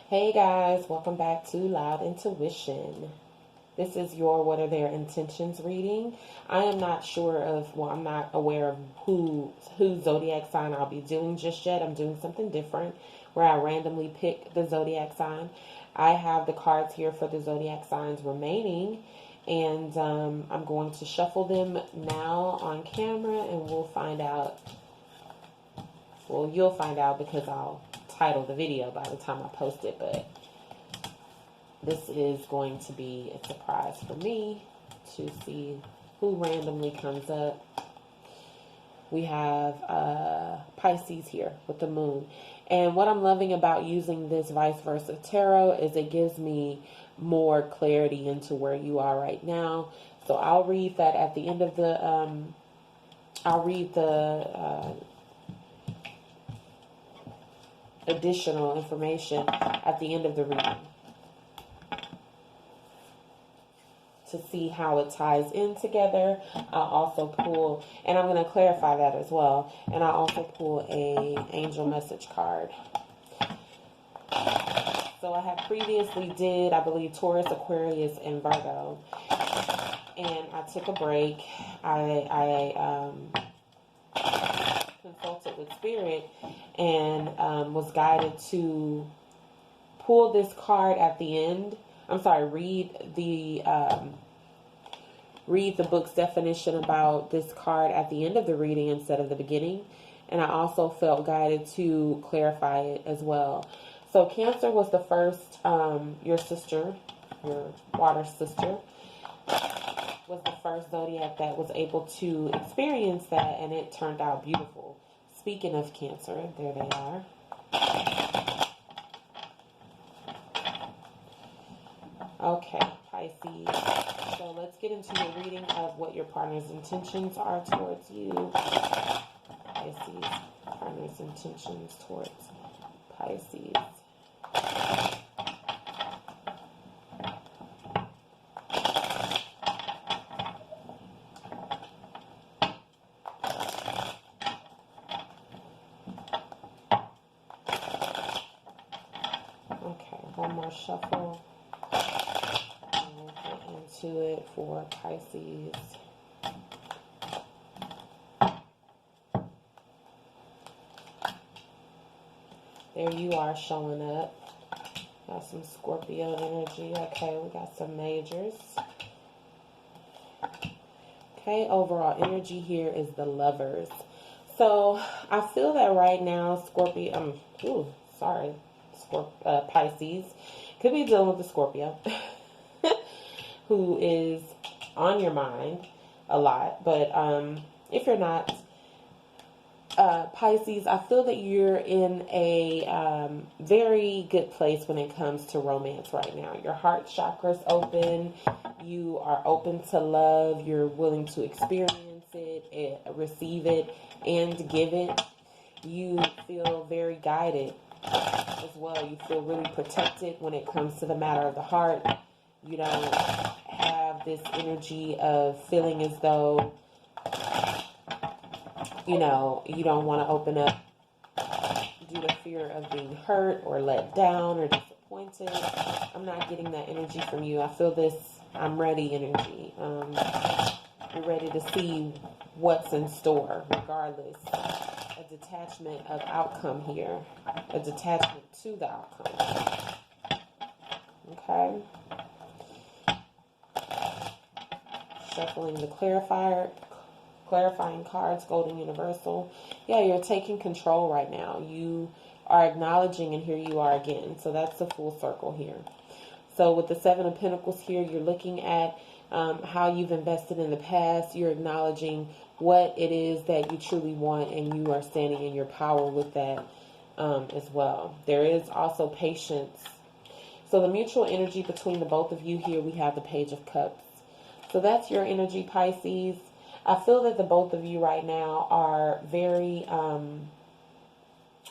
Hey guys, welcome back to Loud Intuition. This is your What Are Their Intentions reading. I am not sure of, I'm not aware of whose zodiac sign I'll be doing just yet. I'm doing something different where I randomly pick the zodiac sign. I have the cards here for the zodiac signs remaining, and I'm going to shuffle them now on camera, and we'll find out. Well, you'll find out because I'll title the video by the time I post it, but this is going to be a surprise for me to see who randomly comes up. We have Pisces here with the moon. And what I'm loving about using this vice versa tarot is it gives me more clarity into where you are right now. So I'll read that at the end of the, I'll read the additional information at the end of the reading to see how it ties in together. I'll also pull, and I'm going to clarify that as well, and I'll also pull a angel message card. So I have previously did, I believe, Taurus, Aquarius, and Virgo, and I took a break. I consulted with Spirit and was guided to pull this card at the end. I'm sorry, read the book's definition about this card at the end of the reading instead of the beginning. And I also felt guided to clarify it as well. So Cancer was the first, your sister, your water sister, was the first zodiac that was able to experience that, and it turned out beautiful. Speaking of Cancer, there they are. Okay, Pisces. So let's get into your reading of what your partner's intentions are towards you. Pisces, partner's intentions towards Pisces. Okay, one more shuffle. And we'll get into it for Pisces. There you are showing up. Got some Scorpio energy. Okay, we got some majors. Okay, overall energy here is the Lovers. So I feel that right now, Scorpio, Pisces could be dealing with the Scorpio who is on your mind a lot. But if you're not, Pisces, I feel that you're in a very good place when it comes to romance right now. Your heart chakra's open. You are open to love. You're willing to experience it, receive it, and give it. You feel very guided as well. You feel really protected when it comes to the matter of the heart. You don't have this energy of feeling as though, you know, you don't want to open up due to fear of being hurt or let down or disappointed. I'm not getting that energy from you. I feel this I'm ready energy. You're ready to see what's in store regardless. A detachment of outcome here. A detachment to the outcome. Okay. Shuffling the clarifying cards, Golden Universal. Yeah, you're taking control right now. You are acknowledging, and here you are again. So that's the full circle here. So with the Seven of Pentacles here, you're looking at how you've invested in the past. You're acknowledging what it is that you truly want, and you are standing in your power with that as well. There is also patience. So the mutual energy between the both of you here, we have the Page of Cups. So that's your energy, Pisces. I feel that the both of you right now are very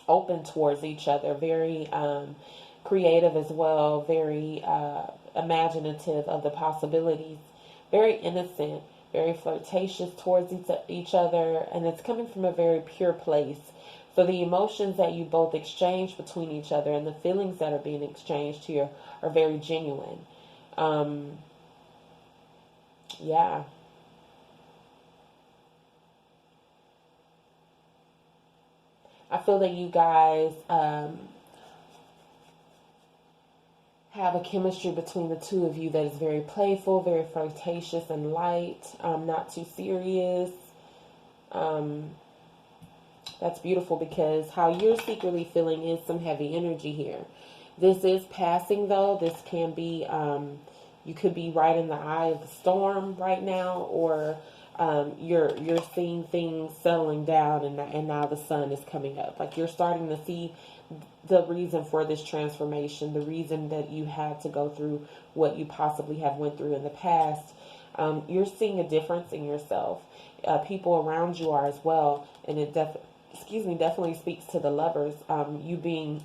open towards each other, very creative as well, very imaginative of the possibilities, very innocent, very flirtatious towards each other, and it's coming from a very pure place. So the emotions that you both exchange between each other and the feelings that are being exchanged here are very genuine. Yeah. I feel that you guys have a chemistry between the two of you that is very playful, very flirtatious and light, not too serious. That's beautiful, because how you're secretly feeling is some heavy energy here. This is passing, though. This can be, you could be right in the eye of the storm right now, or you're seeing things settling down, and now the sun is coming up. Like, you're starting to see the reason for this transformation, the reason that you had to go through what you possibly have went through in the past. You're seeing a difference in yourself. People around you are as well, and it definitely speaks to the lovers. You being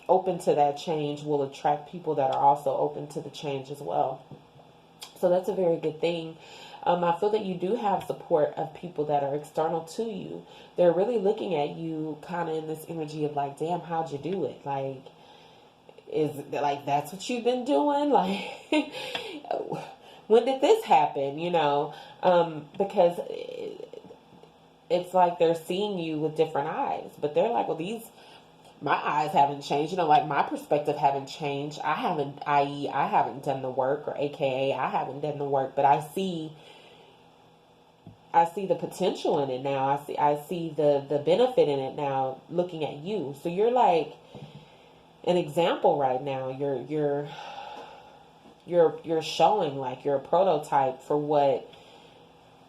open to that change will attract people that are also open to the change as well. So that's a very good thing. I feel that you do have support of people that are external to you. They're really looking at you kind of in this energy of like, damn, how'd you do it? Like, is like, that's what you've been doing? Like, when did this happen? You know, because it's like they're seeing you with different eyes, but they're like, well, my eyes haven't changed, you know, like my perspective haven't changed. I haven't, i.e., I haven't done the work, or AKA I haven't done the work, but I see the potential in it now. I see the benefit in it now, looking at you. So you're like an example right now. You're showing, like, you're a prototype for what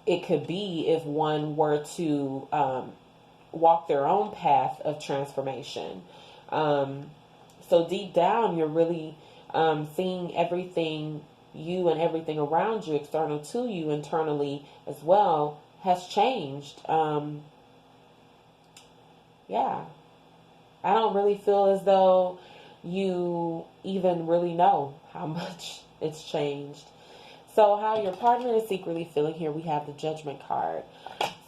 it could be if one were to walk their own path of transformation. So deep down, you're really seeing everything, you and everything around you, external to you, internally as well, has changed. Yeah. I don't really feel as though you even really know how much it's changed. So how your partner is secretly feeling here, we have the Judgment card.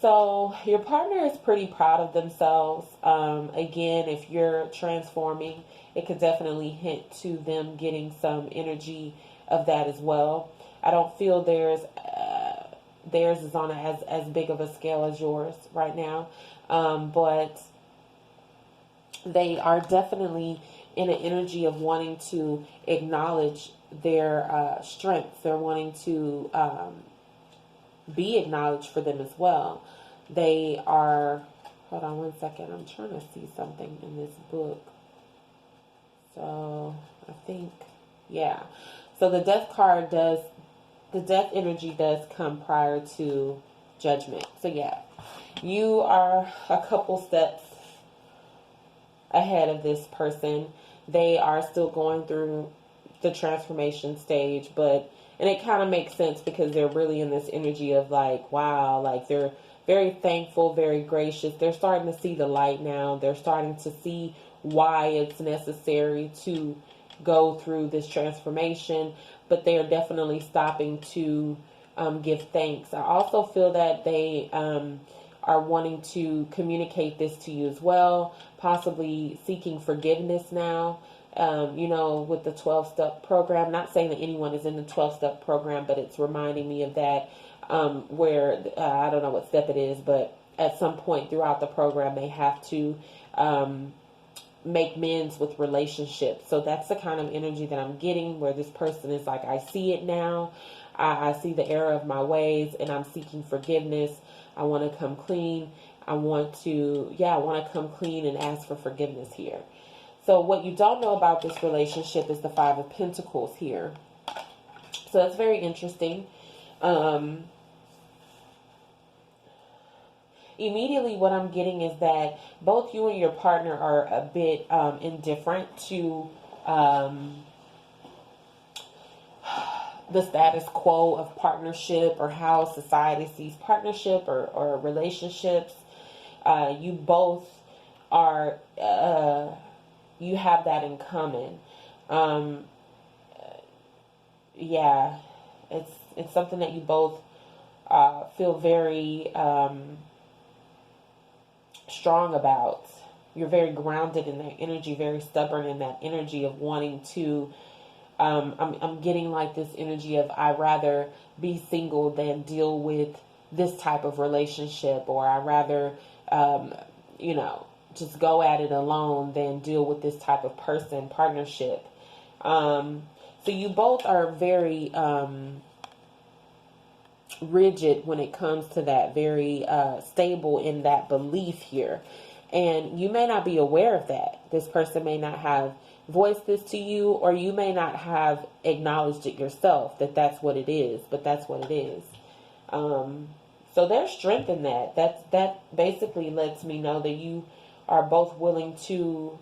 So your partner is pretty proud of themselves. Again, if you're transforming, it could definitely hint to them getting some energy of that as well. I don't feel theirs is on as big of a scale as yours right now, but they are definitely in an energy of wanting to acknowledge their strengths. They're wanting to be acknowledged for them as well. They are, hold on one second, I'm trying to see something in this book. So I think, yeah. So the death card does, the death energy does come prior to Judgment. So yeah, you are a couple steps ahead of this person. They are still going through the transformation stage, and it kind of makes sense because they're really in this energy of like, wow, like they're very thankful, very gracious. They're starting to see the light now. They're starting to see why it's necessary to go through this transformation, but they are definitely stopping to give thanks. I also feel that they are wanting to communicate this to you as well, possibly seeking forgiveness now. With the 12-step program, not saying that anyone is in the 12-step program, but it's reminding me of that, where I don't know what step it is, but at some point throughout the program, they have to make amends with relationships. So that's the kind of energy that I'm getting, where this person is like, I see it now. I see the error of my ways, and I'm seeking forgiveness. I want to come clean. I want to come clean and ask for forgiveness here. So what you don't know about this relationship is the Five of Pentacles here. So that's very interesting. Immediately what I'm getting is that both you and your partner are a bit indifferent to the status quo of partnership, or how society sees partnership or relationships. You both are... you have that in common. It's something that you both feel very strong about. You're very grounded in that energy, very stubborn in that energy of wanting to. I'm getting like this energy of I rather be single than deal with this type of relationship, or I rather, you know, just go at it alone than deal with this type of partnership. So you both are very rigid when it comes to that, very stable in that belief here. And you may not be aware of that. This person may not have voiced this to you, or you may not have acknowledged it yourself that that's what it is, but that's what it is. So there's strength in that. That basically lets me know that you are both willing to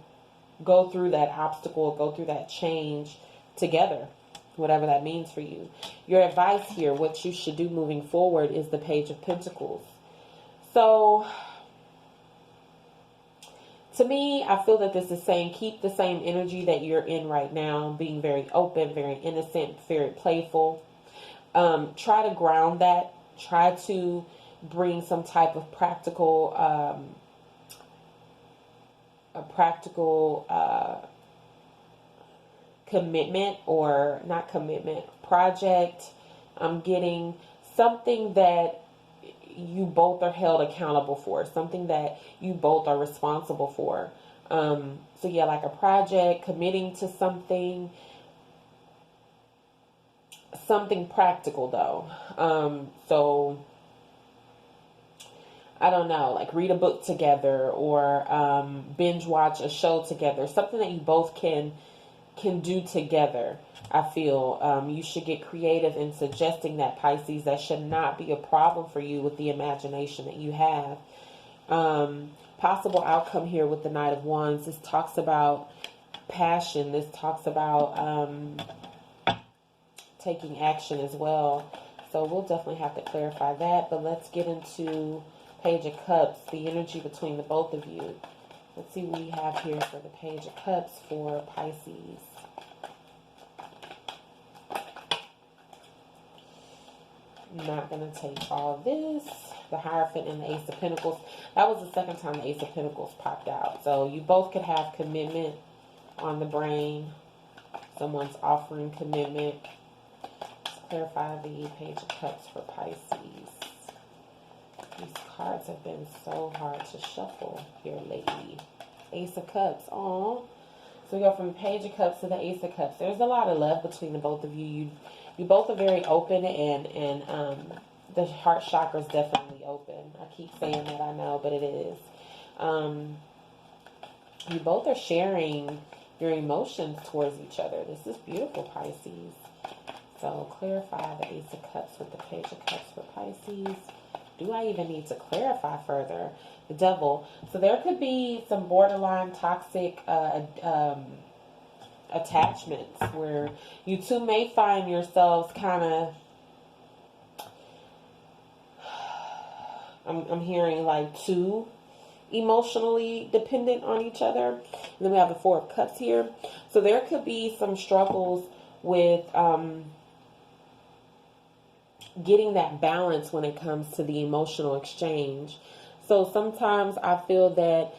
go through that obstacle, go through that change together, whatever that means for you. Your advice here, what you should do moving forward, is the Page of Pentacles. So to me, I feel that this is saying keep the same energy that you're in right now, being very open, very innocent, very playful. Try to ground that. Try to bring some type of practical, commitment, or not commitment, project. I'm getting something that you both are held accountable for, something that you both are responsible for. So yeah, like a project, committing to something practical though. So I don't know, like read a book together, or binge watch a show together, something that you both can do together. I feel you should get creative in suggesting that, Pisces. That should not be a problem for you with the imagination that you have. Possible outcome here with the Knight of Wands. This talks about passion. This talks about taking action as well. So we'll definitely have to clarify that. But let's get into Page of Cups, the energy between the both of you. Let's see what we have here for the Page of Cups for Pisces. I'm not going to take all of this. The Hierophant and the Ace of Pentacles. That was the second time the Ace of Pentacles popped out. So you both could have commitment on the brain. Someone's offering commitment. Let's clarify the Page of Cups for Pisces. These cards have been so hard to shuffle here lately. Ace of Cups. Aww. So we go from the Page of Cups to the Ace of Cups. There's a lot of love between the both of you. You both are very open, and the heart chakra is definitely open. I keep saying that, I know, but it is. You both are sharing your emotions towards each other. This is beautiful, Pisces. So clarify the Ace of Cups with the Page of Cups for Pisces. Do I even need to clarify further? The Devil. So there could be some borderline toxic attachments where you two may find yourselves kind of, I'm hearing like too emotionally dependent on each other. And then we have the Four of Cups here. So there could be some struggles with getting that balance when it comes to the emotional exchange. So sometimes I feel that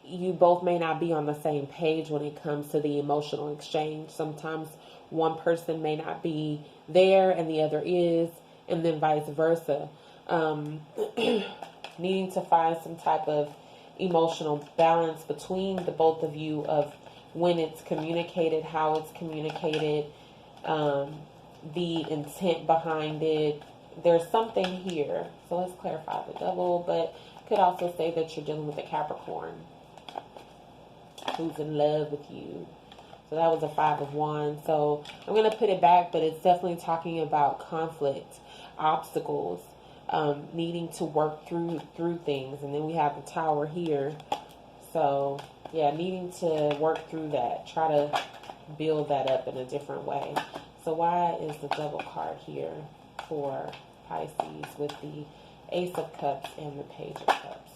you both may not be on the same page when it comes to the emotional exchange. Sometimes one person may not be there and the other is, and then vice versa. Needing to find some type of emotional balance between the both of you, of when it's communicated, how it's communicated, the intent behind it. There's something here. So let's clarify the Devil, but could also say that you're dealing with a Capricorn who's in love with you. So that was a Five of Wands. So I'm going to put it back, but it's definitely talking about conflict, obstacles, needing to work through things. And then we have the Tower here. So yeah, needing to work through that. Try to build that up in a different way. So why is the Devil card here for Pisces with the Ace of Cups and the Page of Cups?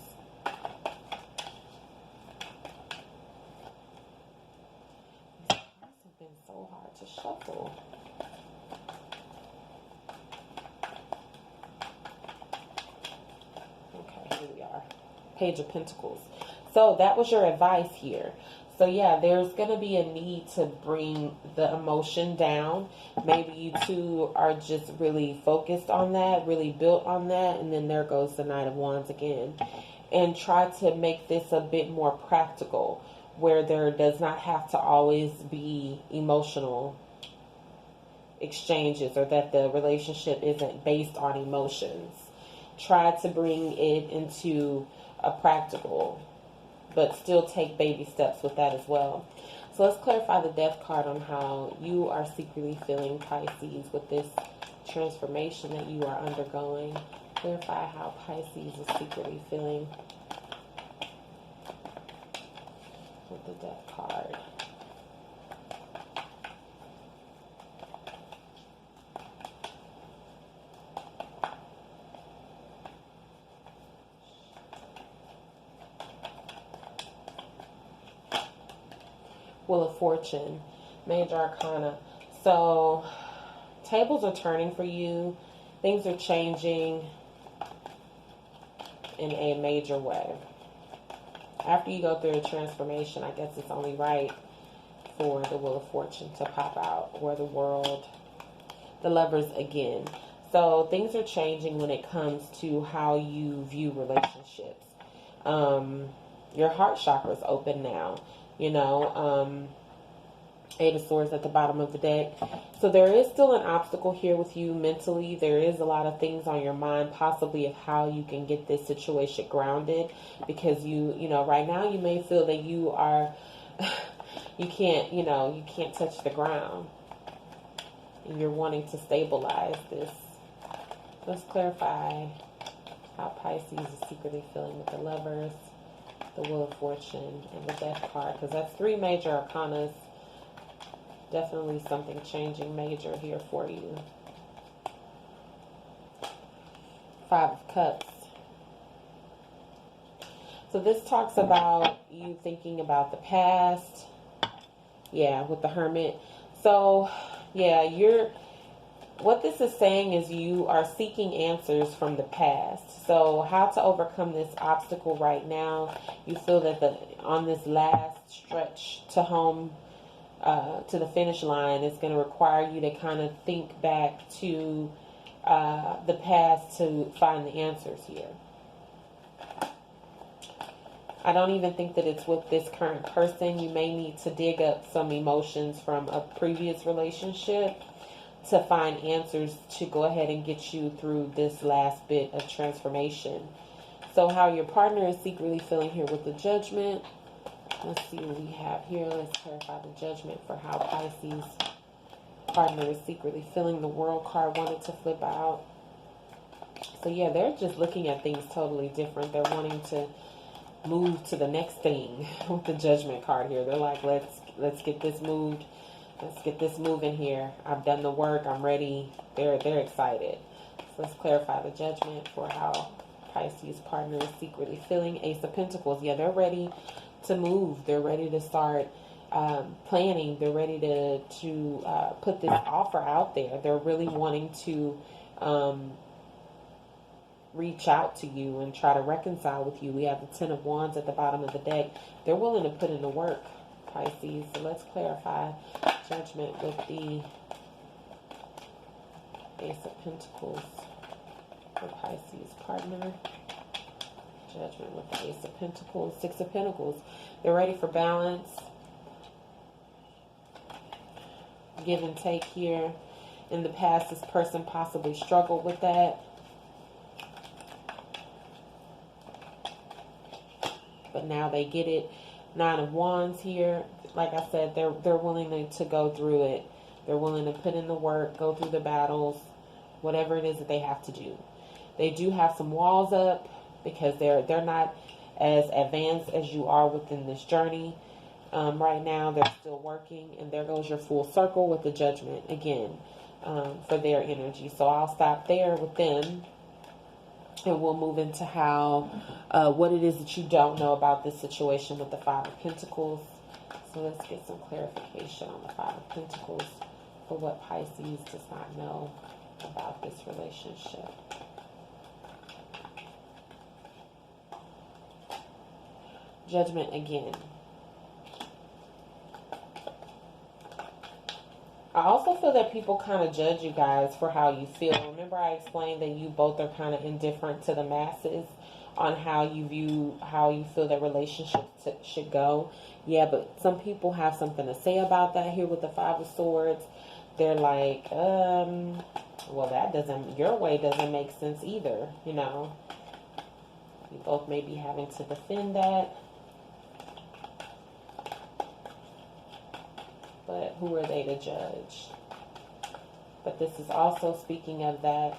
These cards have been so hard to shuffle. Okay, here we are. Page of Pentacles. So that was your advice here. So yeah, there's going to be a need to bring the emotion down. Maybe you two are just really focused on that, really built on that. And then there goes the Knight of Wands again. And try to make this a bit more practical, where there does not have to always be emotional exchanges, or that the relationship isn't based on emotions. Try to bring it into a practical, but still take baby steps with that as well. So let's clarify the Death card on how you are secretly feeling, Pisces, with this transformation that you are undergoing. Clarify how Pisces is secretly feeling with the Death card. Wheel of Fortune, Major Arcana. So tables are turning for you. Things are changing in a major way. After you go through a transformation, I guess it's only right for the Wheel of Fortune to pop out, or the World, the Lovers again. So things are changing when it comes to how you view relationships. Your heart chakra is open now. You know, Eight of Swords at the bottom of the deck. So there is still an obstacle here with you mentally. There is a lot of things on your mind, possibly of how you can get this situation grounded, because you know, right now you may feel that you are, you can't touch the ground. And you're wanting to stabilize this. Let's clarify how Pisces is secretly feeling with the Lovers, the Wheel of Fortune, and the Death card, because that's three major arcanas. Definitely something changing major here for you. Five of Cups. So this talks about you thinking about the past. Yeah, with the Hermit. So, yeah, what this is saying is you are seeking answers from the past. So how to overcome this obstacle right now. You feel that on this last stretch to home, to the finish line, is going to require you to kind of think back to the past to find the answers here. I don't even think that it's with this current person. You may need to dig up some emotions from a previous relationship to find answers to go ahead and get you through this last bit of transformation. So how your partner is secretly feeling here with the Judgment. Let's see what we have here. Let's clarify the Judgment for how Pisces partner is secretly feeling. The World card wanted to flip out. So yeah, they're just looking at things totally different. They're wanting to move to the next thing with the Judgment card here. They're like, let's get this moved. Let's get this moving here. I've done the work. I'm ready. They're excited. So let's clarify the Judgment for how Pisces partner is secretly feeling. Ace of Pentacles. Yeah, they're ready to move. They're ready to start planning. They're ready to put this offer out there. They're really wanting to reach out to you and try to reconcile with you. We have the Ten of Wands at the bottom of the deck. They're willing to put in the work, Pisces. So let's clarify Judgment with the Ace of Pentacles for Pisces partner. Judgment with the Ace of Pentacles. Six of Pentacles. They're ready for balance. Give and take here. In the past, this person possibly struggled with that. But now they get it. Nine of Wands here. Like I said, they're willing to go through it. They're willing to put in the work, go through the battles, whatever it is that they have to do. They do have some walls up because they're not as advanced as you are within this journey. Right now, they're still working, and there goes your full circle with the Judgment again for their energy. So I'll stop there with them. And we'll move into how, what it is that you don't know about this situation with the Five of Pentacles. So let's get some clarification on the Five of Pentacles for what Pisces does not know about this relationship. Judgment again. I also feel that people kind of judge you guys for how you feel. Remember I explained that you both are kind of indifferent to the masses on how you feel that relationships should go. Yeah, but some people have something to say about that here with the Five of Swords. They're like, well, your way doesn't make sense either, you know. You both may be having to defend that. But who are they to judge? But this is also speaking of that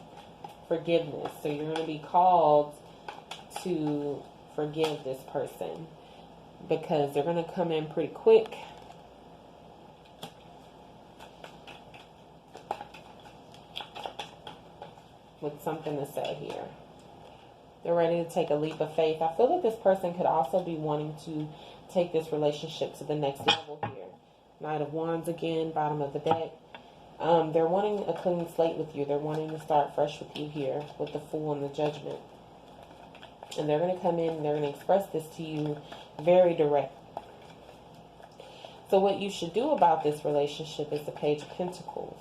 forgiveness. So you're going to be called to forgive this person because they're going to come in pretty quick. With something to say here. They're ready to take a leap of faith. I feel that this person could also be wanting to take this relationship to the next level here. Knight of Wands again, bottom of the deck. They're wanting a clean slate with you. They're wanting to start fresh with you here with the Fool and the Judgment. And they're going to come in and they're going to express this to you very direct. So what you should do about this relationship is the Page of Pentacles.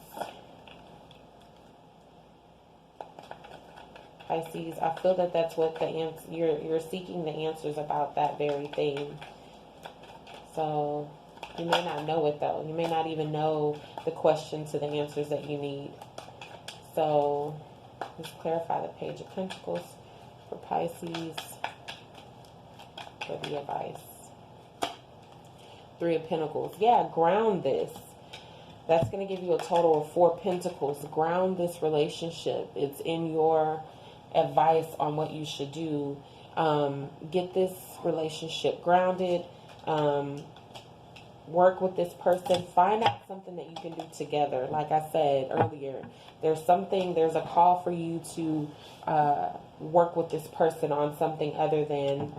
Pisces, I feel that that's what the answer, you're seeking the answers about that very thing. So you may not know it though. You may not even know the question to the answers that you need. So let's clarify the Page of Pentacles for Pisces for the advice. Three of Pentacles. Yeah, ground this. That's going to give you a total of 4 Pentacles. Ground this relationship. It's in your advice on what you should do. Get this relationship grounded. Work with this person. Find out something that you can do together. Like I said earlier, there's a call for you to work with this person on something other than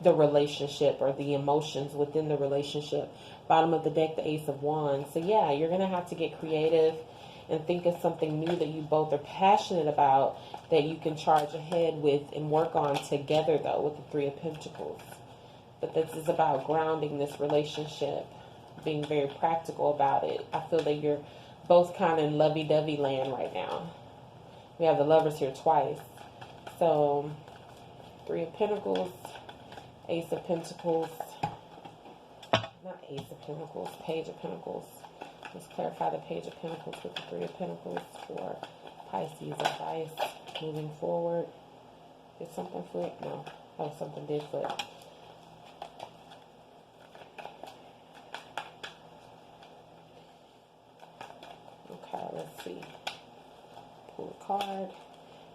the relationship or the emotions within the relationship. Bottom of the deck, the Ace of Wands. So yeah, you're going to have to get creative and think of something new that you both are passionate about that you can charge ahead with and work on together, though, with the Three of Pentacles. But this is about grounding this relationship, being very practical about it. I feel that you're both kind of in lovey-dovey land right now. We have the Lovers here twice. So, Three of Pentacles, Ace of Pentacles, not Ace of Pentacles, Page of Pentacles. Let's clarify the Page of Pentacles with the Three of Pentacles for Pisces advice moving forward. Did something flip? No. Oh, something did flip. Okay, let's see. Pull a card.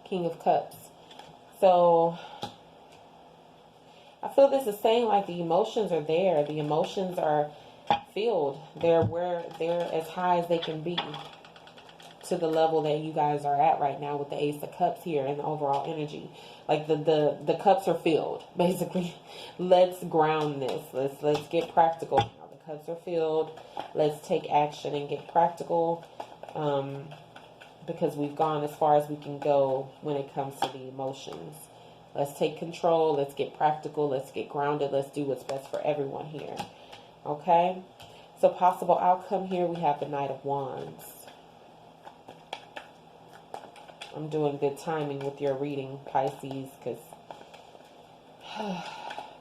King of Cups. So, I feel this is saying like the emotions are there. The emotions are filled. They're as high as they can be to the level that you guys are at right now with the Ace of Cups here and the overall energy. Like the cups are filled, basically. Let's ground this. Let's get practical now. The cups are filled. Let's take action and get practical. Because we've gone as far as we can go when it comes to the emotions. Let's take control. Let's get practical. Let's get grounded. Let's do what's best for everyone here. Okay? So possible outcome here, we have the Knight of Wands. I'm doing good timing with your reading, Pisces, because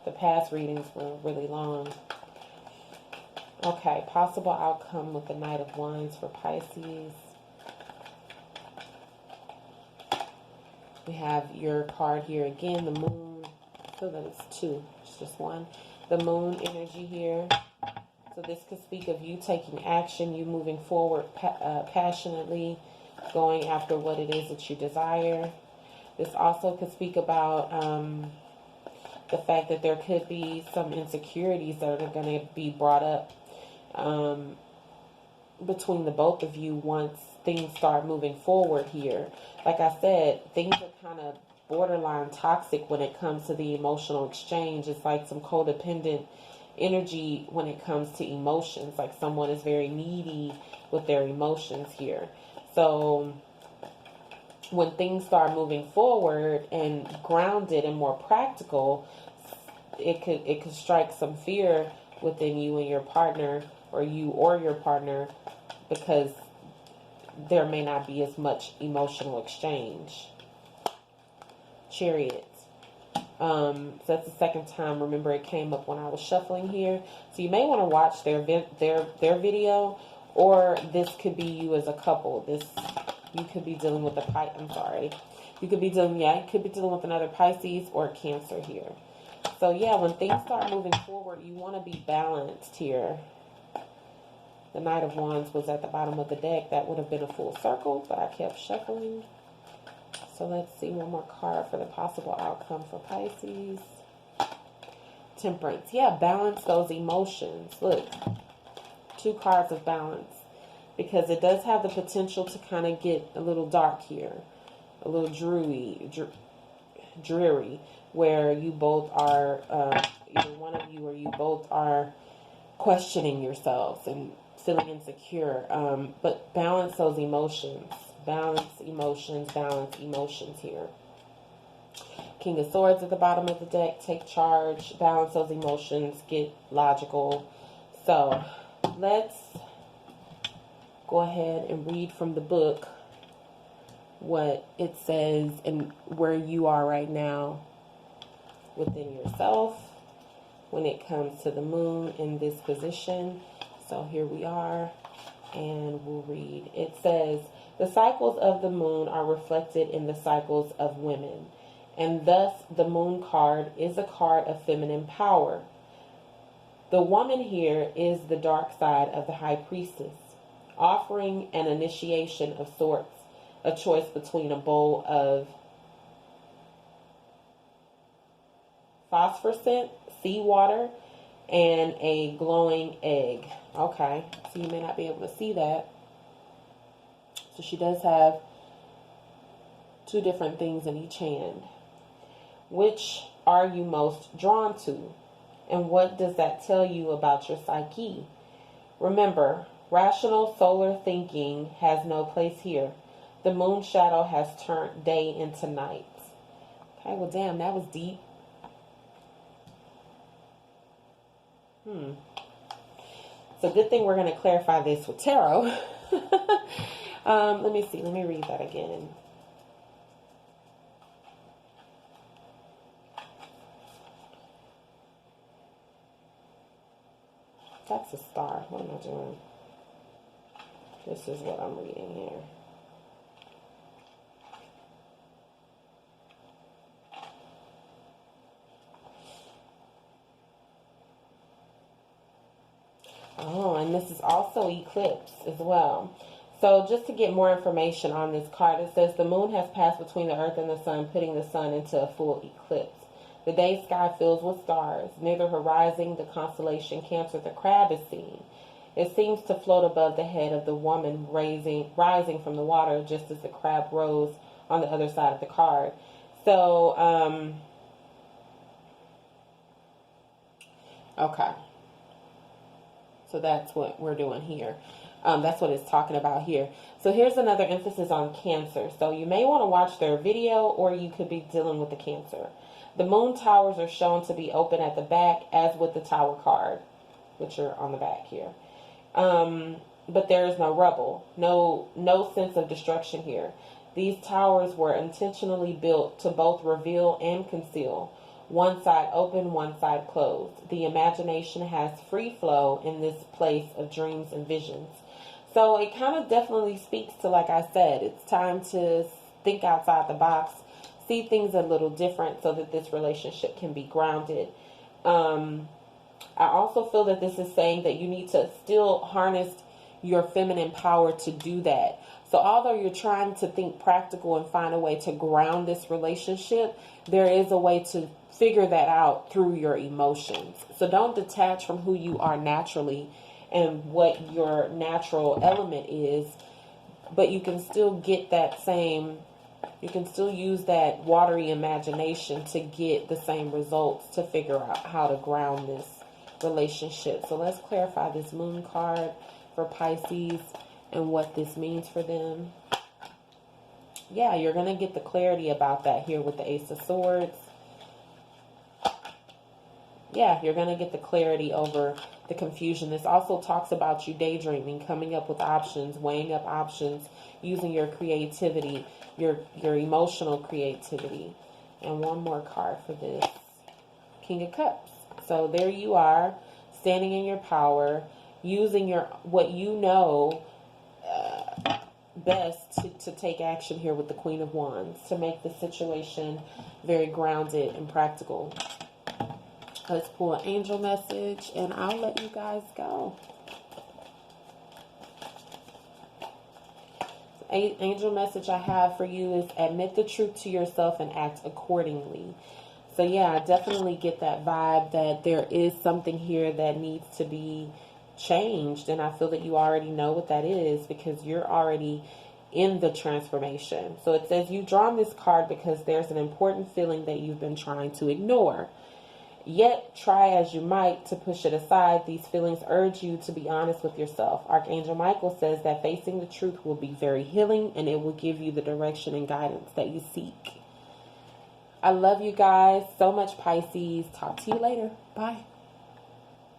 the past readings were really long. Okay, possible outcome with the Knight of Wands for Pisces. We have your card here again, the Moon. I feel that it's 2, it's just 1. The Moon energy here. So this could speak of you taking action, you moving forward passionately, going after what it is that you desire. This also could speak about the fact that there could be some insecurities that are going to be brought up between the both of you once things start moving forward here. Like I said, things are kind of borderline toxic when it comes to the emotional exchange. It's like some codependent energy when it comes to emotions. Like someone is very needy with their emotions here. So when things start moving forward and grounded and more practical, it could strike some fear within you and your partner, or you or your partner, because there may not be as much emotional exchange. Chariot. So that's the second time. Remember, it came up when I was shuffling here. So you may want to watch their video, or this could be you as a couple. You could be dealing with you could be dealing with another Pisces or Cancer here. So yeah, when things start moving forward, you want to be balanced here. The Knight of Wands was at the bottom of the deck. That would have been a full circle, but I kept shuffling. So let's see one more card for the possible outcome for Pisces. Temperance. Yeah, balance those emotions. Look, 2 cards of balance. Because it does have the potential to kind of get a little dark here. A little dreary, where you both are, either one of you or you both are questioning yourselves and feeling insecure. But balance those emotions. Balance emotions here. King of Swords at the bottom of the deck. Take charge. Balance those emotions. Get logical. So let's go ahead and read from the book what it says and where you are right now within yourself when it comes to the moon in this position. So here we are, and we'll read. It says, the cycles of the moon are reflected in the cycles of women, and thus the moon card is a card of feminine power. The woman here is the dark side of the High Priestess, offering an initiation of sorts, a choice between a bowl of phosphorescent seawater and a glowing egg. Okay, so you may not be able to see that. So she does have 2 different things in each hand. Which are you most drawn to? And what does that tell you about your psyche? Remember, rational solar thinking has no place here. The moon shadow has turned day into night. Okay, well, damn, that was deep. So good thing we're going to clarify this with tarot. Let me see. Let me read that again. That's a star. What am I doing? This is what I'm reading here. Oh, and this is also eclipse as well. So just to get more information on this card, it says the moon has passed between the earth and the sun, putting the sun into a full eclipse. The day sky fills with stars. Near the horizon, the constellation Cancer, the crab is seen. It seems to float above the head of the woman rising from the water, just as the crab rose on the other side of the card. So, okay. So that's what we're doing here. That's what it's talking about here. So here's another emphasis on Cancer. So you may want to watch their video, or you could be dealing with the Cancer. The moon towers are shown to be open at the back, as with the Tower card, which are on the back here. But there is no rubble, no sense of destruction here. These towers were intentionally built to both reveal and conceal. One side open, one side closed. The imagination has free flow in this place of dreams and visions. So it kind of definitely speaks to, like I said, it's time to think outside the box, see things a little different so that this relationship can be grounded. I also feel that this is saying that you need to still harness your feminine power to do that. So although you're trying to think practical and find a way to ground this relationship, there is a way to figure that out through your emotions. So don't detach from who you are naturally and what your natural element is, but you can still get that same, you can still use that watery imagination to get the same results, to figure out how to ground this relationship. So let's clarify this moon card for Pisces and what this means for them. Yeah, you're going to get the clarity about that here with the Ace of Swords. yeah, you're going to get the clarity over the confusion. This also talks about you daydreaming, coming up with options, weighing up options, using your creativity, your emotional creativity. And one more card for this. King of Cups. So there you are, standing in your power, using your what you know best to take action here with the Queen of Wands to make the situation very grounded and practical. Let's pull an angel message and I'll let you guys go. Angel message I have for you is admit the truth to yourself and act accordingly. So yeah, I definitely get that vibe that there is something here that needs to be changed, and I feel that you already know what that is because you're already in the transformation. So it says you've drawn this card because there's an important feeling that you've been trying to ignore. Yet, try as you might to push it aside, these feelings urge you to be honest with yourself. Archangel Michael says that facing the truth will be very healing and it will give you the direction and guidance that you seek. I love you guys so much, Pisces. Talk to you later. Bye.